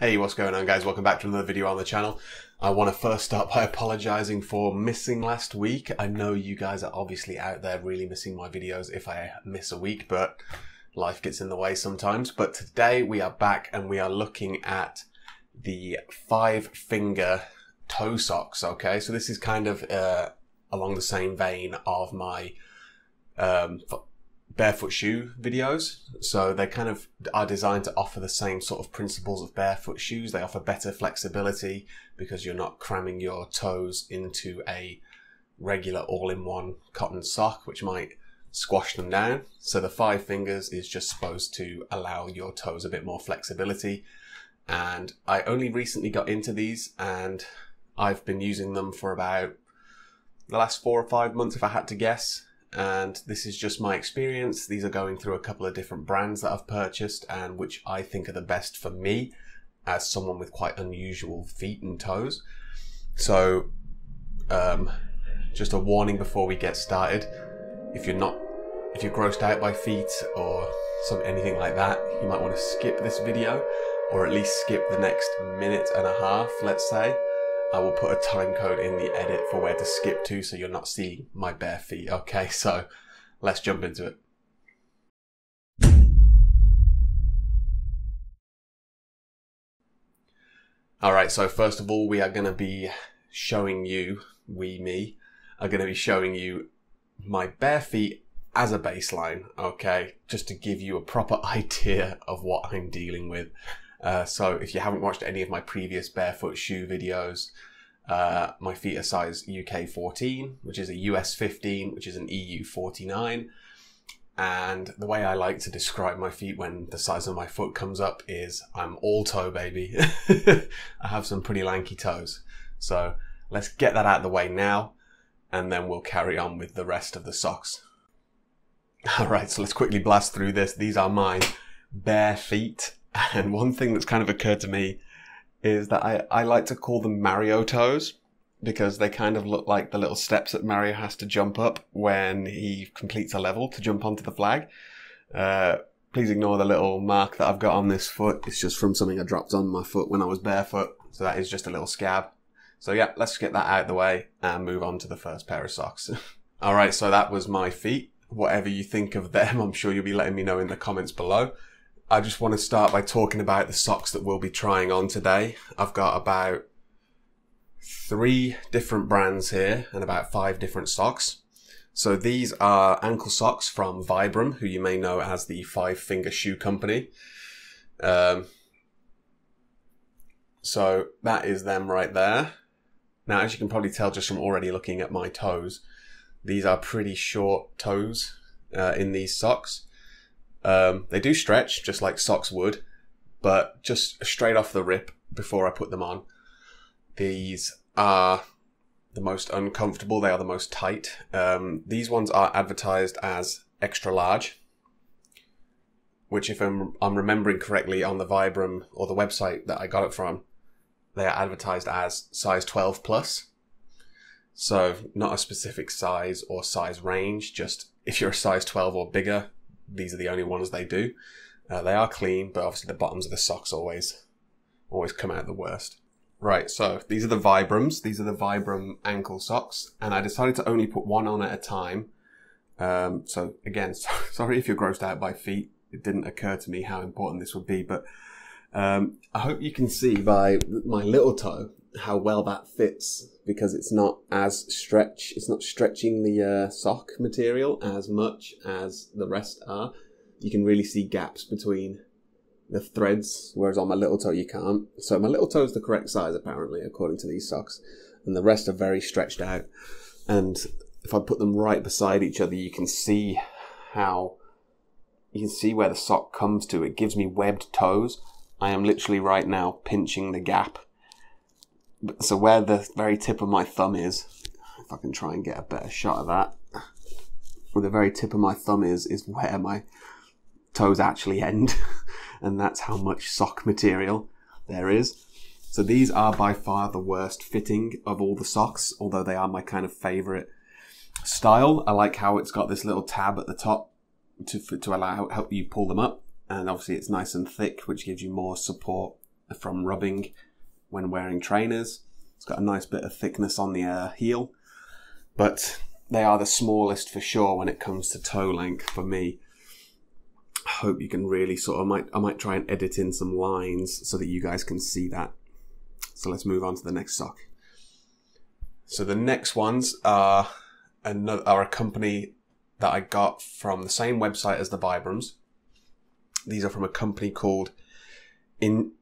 Hey, what's going on guys? Welcome back to another video on the channel. I want to first start by apologizing for missing last week. I know you guys are obviously out there really missing my videos if I miss a week, but life gets in the way sometimes. But today we are back and we are looking at the 5-finger toe socks, okay? So this is kind of along the same vein of my barefoot shoe videos. So they kind of are designed to offer the same sort of principles of barefoot shoes. They offer better flexibility because you're not cramming your toes into a regular all-in-one cotton sock, which might squash them down. So the 5 fingers is just supposed to allow your toes a bit more flexibility. And I only recently got into these and I've been using them for about the last 4 or 5 months if I had to guess. And this is just my experience. These are going through a couple of different brands that I've purchased and which I think are the best for me as someone with quite unusual feet and toes. So just a warning before we get started. If you're grossed out by feet or anything like that, you might want to skip this video or at least skip the next minute and a half, let's say. I will put a time code in the edit for where to skip to so you're not seeing my bare feet. Okay, so let's jump into it. Alright, so first of all, we are going to be showing you, me, are going to be showing you my bare feet as a baseline, okay? Just to give you a proper idea of what I'm dealing with. So if you haven't watched any of my previous barefoot shoe videos, my feet are size UK 14, which is a US 15, which is an EU 49. And the way I like to describe my feet when the size of my foot comes up is I'm all toe, baby. I have some pretty lanky toes. So let's get that out of the way now, and then we'll carry on with the rest of the socks. Alright, so let's quickly blast through this. These are my bare feet. And one thing that's kind of occurred to me is that I like to call them Mario toes because they kind of look like the little steps that Mario has to jump up when he completes a level to jump onto the flag. Please ignore the little mark that I've got on this foot. It's just from something I dropped on my foot when I was barefoot. So that is just a little scab. So yeah, let's get that out of the way and move on to the first pair of socks. Alright, so that was my feet. Whatever you think of them, I'm sure you'll be letting me know in the comments below. I just want to start by talking about the socks that we'll be trying on today. I've got about 3 different brands here and about 5 different socks. So these are ankle socks from Vibram, who you may know as the 5-finger shoe company. So that is them right there. Now, as you can probably tell just from already looking at my toes, these are pretty short toes in these socks. They do stretch just like socks would, but just straight off the rip before I put them on, these are the most uncomfortable. They are the most tight. These ones are advertised as extra large, which if I'm remembering correctly on the Vibram or the website that I got it from, they are advertised as size 12 plus. So not a specific size or size range, just if you're a size 12 or bigger, these are the only ones they do. They are clean, but obviously the bottoms of the socks always come out the worst. Right, so these are the Vibrams. These are the Vibram ankle socks, and I decided to only put one on at a time. So again, sorry if you're grossed out by feet. It didn't occur to me how important this would be, but I hope you can see by my little toe how well that fits, because it's not stretching the sock material as much as the rest are. You can really see gaps between the threads, whereas on my little toe you can't. So my little toe is the correct size apparently, according to these socks, and the rest are very stretched out. And if I put them right beside each other, you can see where the sock comes to. It gives me webbed toes. I am literally right now pinching the gap. So where the very tip of my thumb is, if I can try and get a better shot of that, where the very tip of my thumb is where my toes actually end. And that's how much sock material there is. So these are by far the worst fitting of all the socks, although they are my kind of favorite style. I like how it's got this little tab at the top to help you pull them up. And obviously it's nice and thick, which gives you more support from rubbing when wearing trainers. It's got a nice bit of thickness on the heel, but they are the smallest for sure when it comes to toe length for me. I hope you can really sort of, I might try and edit in some lines so that you guys can see that. So let's move on to the next sock. So the next ones are a company that I got from the same website as the Vibrams. These are from a company called Injinji.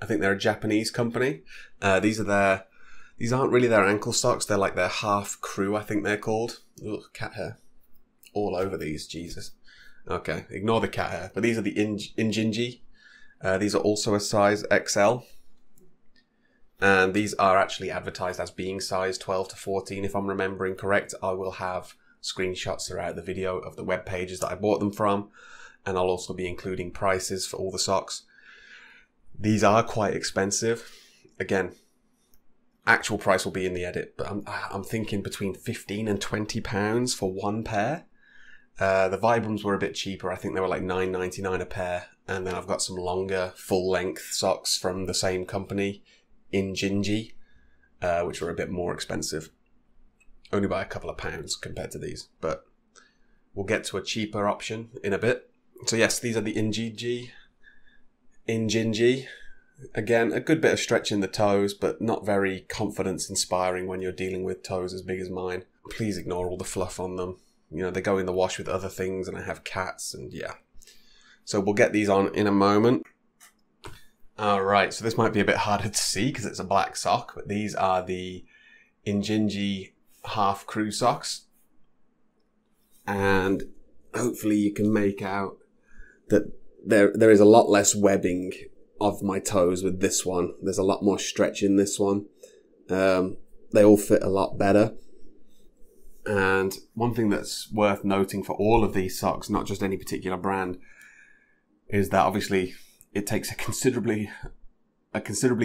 I think they're a Japanese company. These aren't really their ankle socks. They're like their half crew, I think they're called. Ugh, cat hair all over these, Jesus. Okay, ignore the cat hair. But these are the Injinji. These are also a size XL. And these are actually advertised as being size 12 to 14, if I'm remembering correct. I will have screenshots throughout the video of the web pages that I bought them from. And I'll also be including prices for all the socks. These are quite expensive. Again, actual price will be in the edit, but I'm thinking between 15 and 20 pounds for one pair. The Vibrams were a bit cheaper. I think they were like $9.99 a pair. And then I've got some longer full length socks from the same company, Injinji, which were a bit more expensive. Only by a couple of pounds compared to these, but we'll get to a cheaper option in a bit. So yes, these are the Injinji. Again, a good bit of stretch in the toes, but not very confidence inspiring when you're dealing with toes as big as mine. Please ignore all the fluff on them. You know, they go in the wash with other things, and I have cats, and yeah. So we'll get these on in a moment. Alright, so this might be a bit harder to see because it's a black sock, but these are the Injinji half crew socks. And hopefully you can make out that there is a lot less webbing of my toes with this one. There's a lot more stretch in this one. They all fit a lot better. And one thing that's worth noting for all of these socks, not just any particular brand, is that obviously it takes a considerably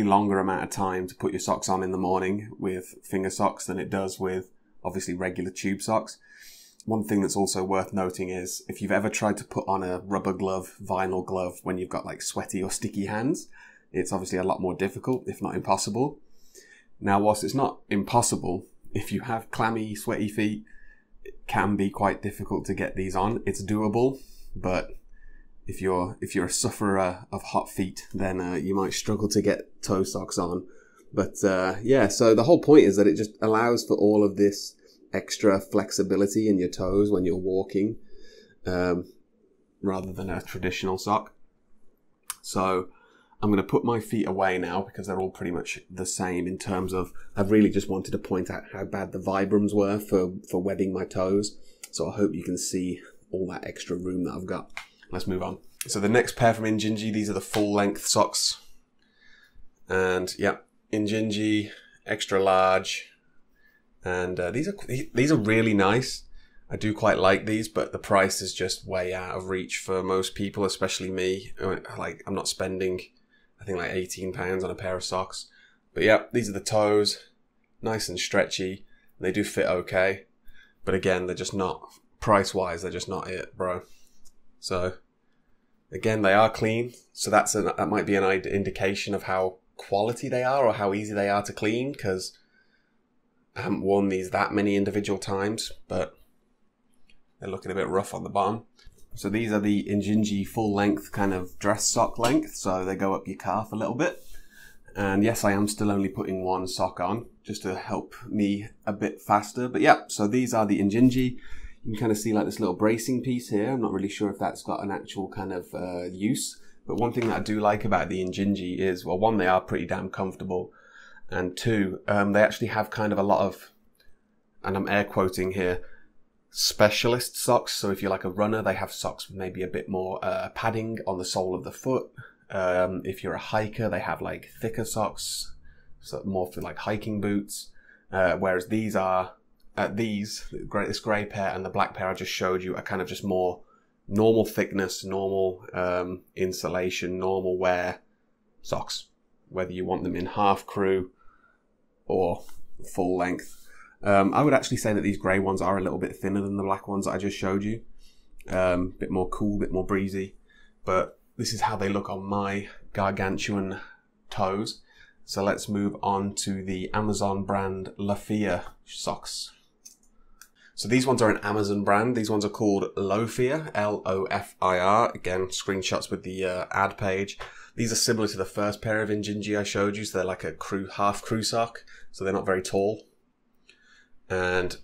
longer amount of time to put your socks on in the morning with finger socks than it does with obviously regular tube socks. One thing that's also worth noting is if you've ever tried to put on a rubber glove, vinyl glove, when you've got like sweaty or sticky hands, it's obviously a lot more difficult, if not impossible. Now, whilst it's not impossible, if you have clammy, sweaty feet, it can be quite difficult to get these on. It's doable, but if you're a sufferer of hot feet, then you might struggle to get toe socks on. But yeah, so the whole point is that it just allows for all of this extra flexibility in your toes when you're walking, rather than a traditional sock. So I'm going to put my feet away now because they're all pretty much the same in terms of, I've really just wanted to point out how bad the Vibrams were for webbing my toes. So I hope you can see all that extra room that I've got. Let's move on. So the next pair from Injinji, these are the full length socks. And yeah, Injinji, extra large. And these are really nice. I do quite like these, but the price is just way out of reach for most people, especially me. Like, I'm not spending, I think, like £18 on a pair of socks. But yeah, these are the toes, nice and stretchy. They do fit okay, but again, they're just not, price-wise, they're just not it, bro. So again, they are clean, so that might be an indication of how quality they are or how easy they are to clean, because I haven't worn these that many individual times, but they're looking a bit rough on the bottom. So these are the Injinji full length kind of dress sock length, so they go up your calf a little bit. And yes, I am still only putting one sock on just to help me a bit faster. But yeah, so these are the Injinji. You can kind of see like this little bracing piece here. I'm not really sure if that's got an actual kind of use. But one thing that I do like about the Injinji is, well, one, they are pretty damn comfortable. And two, they actually have kind of a lot of, and I'm air quoting here, specialist socks. So if you're like a runner, they have socks with maybe a bit more padding on the sole of the foot. If you're a hiker, they have like thicker socks, so more for like hiking boots. Whereas these are, this grey pair and the black pair I just showed you are kind of just more normal thickness, normal insulation, normal wear socks, whether you want them in half crew or full length. I would actually say that these grey ones are a little bit thinner than the black ones that I just showed you. Bit more cool, bit more breezy. But this is how they look on my gargantuan toes. So let's move on to the Amazon brand Lofir socks. So these ones are an Amazon brand. These ones are called Lofir, L-O-F-I-R. Again, screenshots with the ad page. These are similar to the first pair of Injinji I showed you. So they're like a half crew sock. So they're not very tall. And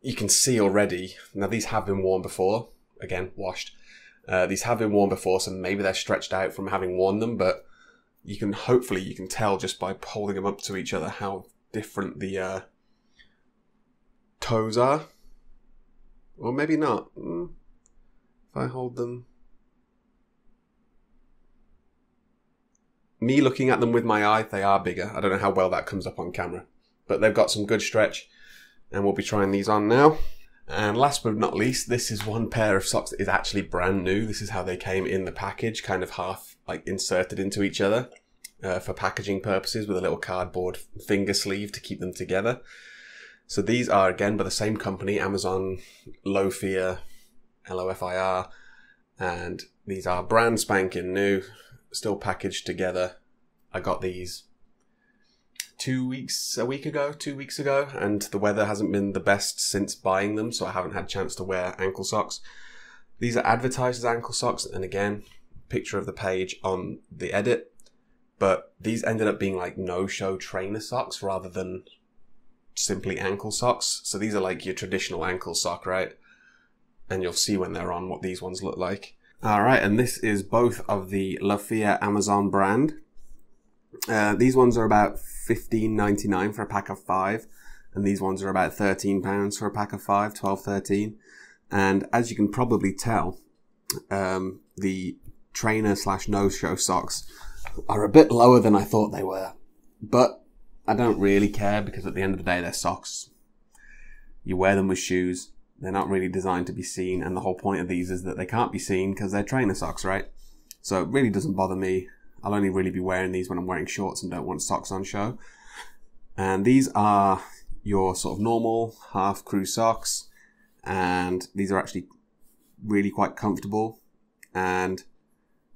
you can see already, now these have been worn before. Again, washed. These have been worn before, so maybe they're stretched out from having worn them, but hopefully you can tell just by holding them up to each other how different the toes are. Or maybe not. If I hold them. Me looking at them with my eye, they are bigger. I don't know how well that comes up on camera. But they've got some good stretch. And we'll be trying these on now. And last but not least, this is one pair of socks that is actually brand new. This is how they came in the package, kind of half like inserted into each other for packaging purposes with a little cardboard finger sleeve to keep them together. So these are, again, by the same company, Amazon Lofir, L-O-F-I-R. And these are brand spanking new, still packaged together. I got these 2 weeks ago, and the weather hasn't been the best since buying them, so I haven't had a chance to wear ankle socks. These are advertised as ankle socks, and again, picture of the page on the edit, but these ended up being like no-show trainer socks rather than simply ankle socks. So these are like your traditional ankle sock, right? And you'll see when they're on what these ones look like. Alright, and this is both of the Lofir Amazon brand. These ones are about $15.99 for a pack of 5, and these ones are about £13 for a pack of 5, 12, 13. And as you can probably tell, the trainer / no-show socks are a bit lower than I thought they were. But I don't really care, because at the end of the day, they're socks. You wear them with shoes. They're not really designed to be seen, and the whole point of these is that they can't be seen because they're trainer socks, right? So it really doesn't bother me. I'll only really be wearing these when I'm wearing shorts and don't want socks on show. And these are your sort of normal half crew socks. And these are actually really quite comfortable. And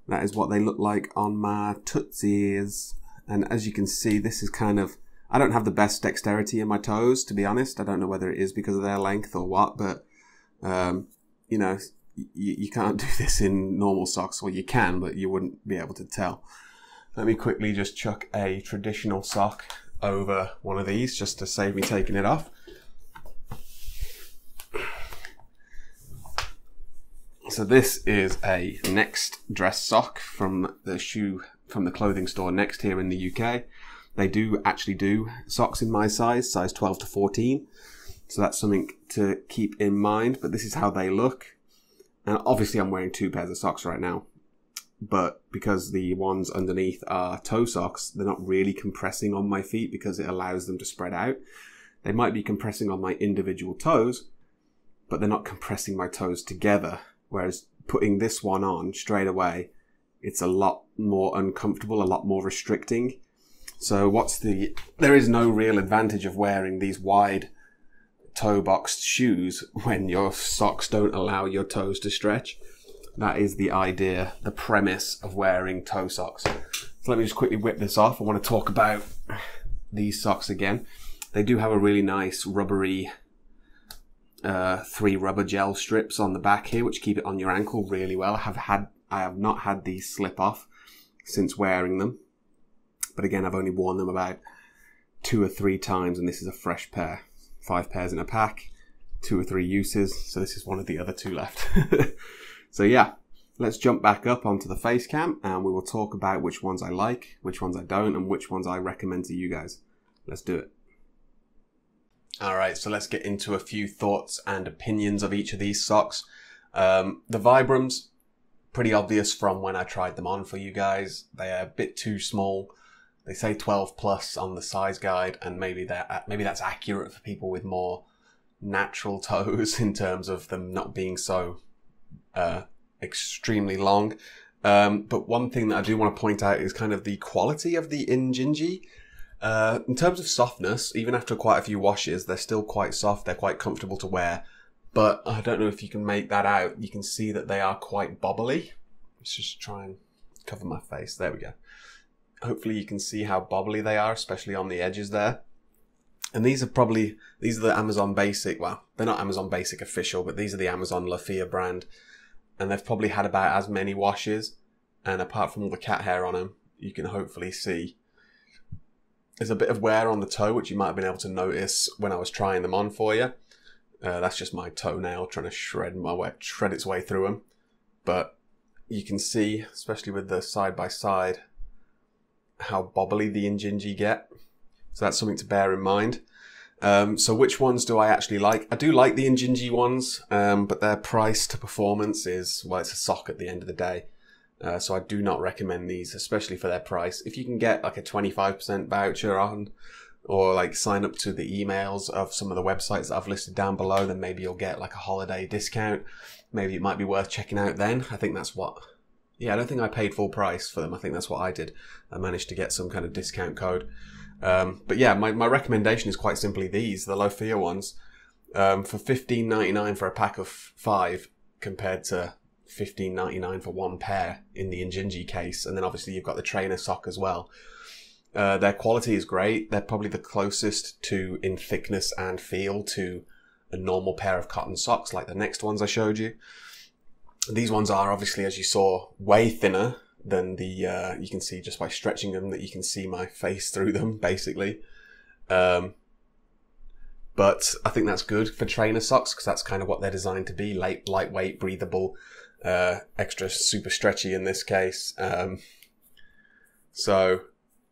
that is what they look like on my tootsies. And as you can see, this is kind of, I don't have the best dexterity in my toes, to be honest. I don't know whether it is because of their length or what, but, you know, you can't do this in normal socks. Well, you can, but you wouldn't be able to tell. Let me quickly just chuck a traditional sock over one of these just to save me taking it off. So this is a Next dress sock from the clothing store Next here in the UK. They do actually do socks in my size 12 to 14. So that's something to keep in mind, but this is how they look. And obviously I'm wearing 2 pairs of socks right now, but because the ones underneath are toe socks, they're not really compressing on my feet because it allows them to spread out. They might be compressing on my individual toes, but they're not compressing my toes together. Whereas putting this one on straight away, it's a lot more uncomfortable, a lot more restricting. So there is no real advantage of wearing these wide toe boxed shoes when your socks don't allow your toes to stretch. That is the idea, the premise of wearing toe socks. So let me just quickly whip this off. I want to talk about these socks again. They do have a really nice rubbery 3 rubber gel strips on the back here, which keep it on your ankle really well. I have not had these slip off since wearing them, but again, I've only worn them about 2 or 3 times, and this is a fresh pair. 5 pairs in a pack, 2 or 3 uses, so this is one of the other 2 left. So yeah, let's jump back up onto the face cam and we will talk about which ones I like, which ones I don't, and which ones I recommend to you guys. Let's do it. Alright, so let's get into a few thoughts and opinions of each of these socks. The Vibrams, pretty obvious from when I tried them on for you guys. They are a bit too small. They say 12 plus on the size guide, and maybe that's accurate for people with more natural toes in terms of them not being so extremely long. But one thing that I do want to point out is kind of the quality of the Injinji. In terms of softness, even after quite a few washes, they're still quite soft. They're quite comfortable to wear. But I don't know if you can make that out. You can see that they are quite bobbly. Let's just try and cover my face. There we go. Hopefully you can see how bobbly they are, especially on the edges there. And these are the Amazon Basic, well, they're not Amazon Basic official, but these are the Amazon Lofir brand. And they've probably had about as many washes. And apart from all the cat hair on them, you can hopefully see there's a bit of wear on the toe, which you might have been able to notice when I was trying them on for you. That's just my toenail trying to shred its way through them. But you can see, especially with the side by side, how bobbly the Injinji get. So that's something to bear in mind. So which ones do I actually like? I do like the Injinji ones, but their price to performance is, well, it's a sock at the end of the day. So I do not recommend these, especially for their price. If you can get like a 25% voucher on, or like sign up to the emails of some of the websites that I've listed down below, then maybe you'll get like a holiday discount. Maybe it might be worth checking out then. I think that's what... Yeah, I don't think I paid full price for them. I think that's what I did. I managed to get some kind of discount code. But yeah, my recommendation is quite simply these, the Lofir ones. For $15.99 for a pack of 5 compared to $15.99 for one pair in the Injinji case. And then obviously you've got the trainer sock as well. Their quality is great. They're probably the closest to in thickness and feel to a normal pair of cotton socks like the next ones I showed you. These ones are obviously, as you saw, way thinner than the, you can see just by stretching them that you can see my face through them, basically. But I think that's good for trainer socks because that's kind of what they're designed to be. Lightweight, breathable, extra super stretchy in this case. So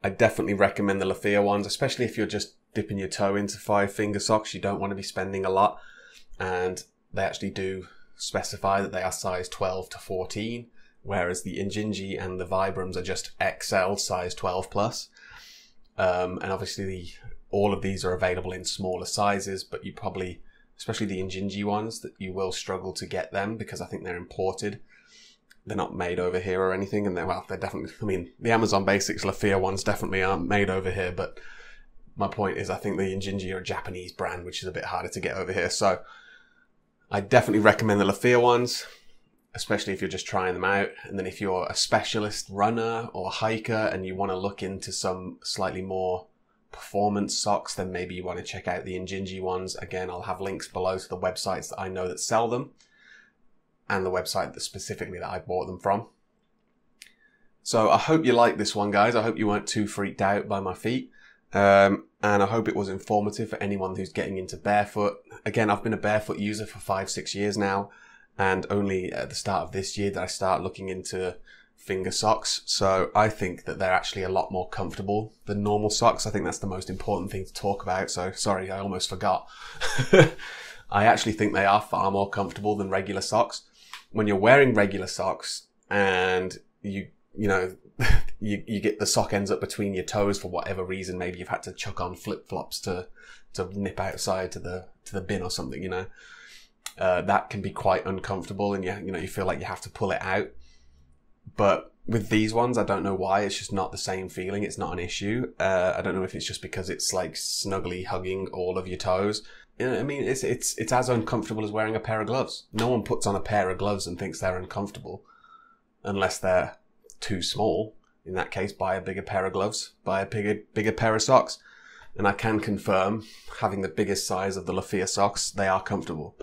I definitely recommend the Lofir ones, especially if you're just dipping your toe into 5-finger socks. You don't want to be spending a lot. And they actually do specify that they are size 12 to 14, whereas the Injinji and the Vibrams are just XL size 12 plus. And obviously all of these are available in smaller sizes, but you probably, especially the Injinji ones, that you will struggle to get them because I think they're imported. They're not made over here or anything, and they're definitely, I mean, the Amazon Basics Lofir ones definitely aren't made over here, but my point is I think the Injinji are a Japanese brand, which is a bit harder to get over here. So I definitely recommend the Lofir ones, especially if you're just trying them out. And then if you're a specialist runner or hiker and you want to look into some slightly more performance socks, then maybe you want to check out the Injinji ones. Again, I'll have links below to the websites that I know that sell them and the website that specifically that I bought them from. So I hope you liked this one, guys. I hope you weren't too freaked out by my feet. And I hope it was informative for anyone who's getting into barefoot. Again, I've been a barefoot user for 5-6 years now, and only at the start of this year did I start looking into finger socks. So I think that they're actually a lot more comfortable than normal socks. I think that's the most important thing to talk about. So sorry, I almost forgot. I actually think they are far more comfortable than regular socks. When you're wearing regular socks and you get the sock ends up between your toes for whatever reason. Maybe you've had to chuck on flip-flops to nip outside to the bin or something, you know. That can be quite uncomfortable, and you feel like you have to pull it out. But with these ones, I don't know why. It's just not the same feeling. It's not an issue. I don't know if it's just because it's like snugly hugging all of your toes. You know, I mean, it's as uncomfortable as wearing a pair of gloves. No one puts on a pair of gloves and thinks they're uncomfortable, unless they're too small. In that case, buy a bigger pair of gloves, buy a bigger pair of socks. And I can confirm, having the biggest size of the Lofir socks, they are comfortable.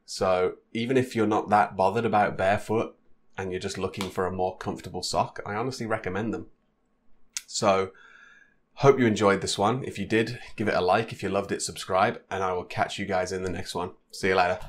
So even if you're not that bothered about barefoot and you're just looking for a more comfortable sock, I honestly recommend them. So hope you enjoyed this one. If you did, give it a like. If you loved it, subscribe, and I will catch you guys in the next one. See you later.